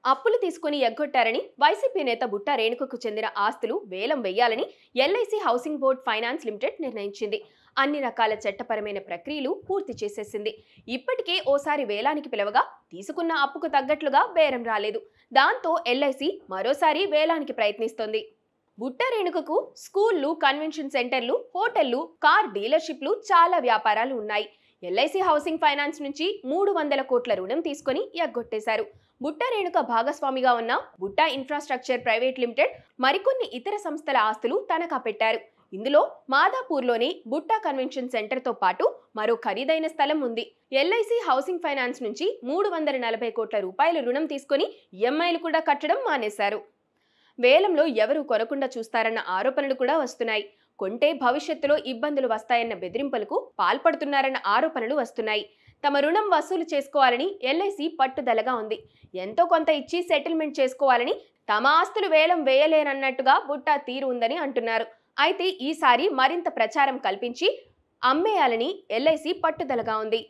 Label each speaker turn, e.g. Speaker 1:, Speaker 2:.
Speaker 1: అప్పులు తీసుకుని ఎగ్గొట్టారని వైసీపీ నేత బుట్టా రేణుకకు చెందిన ఆస్తులు వేలం వేయాలని LIC housing board finance limited నిర్ణయించింది. అన్ని రకాల చట్టపరమైన ప్రక్రియలు పూర్తి చేసేసింది. ఇప్పటికే ఓసారి వేలానికి పిలవగా తీసుకున్న అప్పుకు తగ్గట్లుగా బేరం రాలేదు. దాంతో ఎల్ఐసి మరోసారి వేలానికి ప్రయత్నిస్తోంది. బుట్టా రేణుకకు స్కూళ్లు, కన్వెన్షన్ సెంటర్లు, హోటళ్లు, కార్ డీలర్షిప్లు చాలా వ్యాపారాలు ఉన్నాయి. ఎల్ఐసి హౌసింగ్ ఫైనాన్స్ నుంచి 300 కోట్ల రుణం తీసుకుని ఎగ్గొట్టేశారు. బుట్టా రేణుక భాగస్వామిగా ఉన్న బుట్టా ఇన్ఫ్రాస్ట్రక్చర్ ప్రైవేట్ లిమిటెడ్ మరికొన్ని ఇతర సంస్థల ఆస్తులు తనఖా పెట్టారు. ఇందులో మాదాపూర్లోని బుట్టా కన్వెన్షన్ సెంటర్తో పాటు మరో ఖరీదైన స్థలం ఉంది. ఎల్ఐసి హౌసింగ్ ఫైనాన్స్ నుంచి 340 కోట్ల రూపాయల రుణం తీసుకుని ఈఎంఐలు కూడా కట్టడం మానేశారు. వేలంలో ఎవరు కొనకుండా చూస్తారన్న ఆరోపణలు కూడా వస్తున్నాయి. కొంటే భవిష్యత్తులో ఇబ్బందులు వస్తాయన్న బెదిరింపులకు పాల్పడుతున్నారన్న ఆరోపణలు వస్తున్నాయి. తమ రుణం వసూలు చేసుకోవాలని ఎల్ఐసి పట్టుదలగా ఉంది. ఎంతో కొంత ఇచ్చి సెటిల్మెంట్ చేసుకోవాలని, తమ ఆస్తులు వేలం వేయలేనన్నట్టుగా బుట్టా తీరు ఉందని అంటున్నారు. అయితే ఈసారి మరింత ప్రచారం కల్పించి అమ్మేయాలని ఎల్ఐసి పట్టుదలగా ఉంది.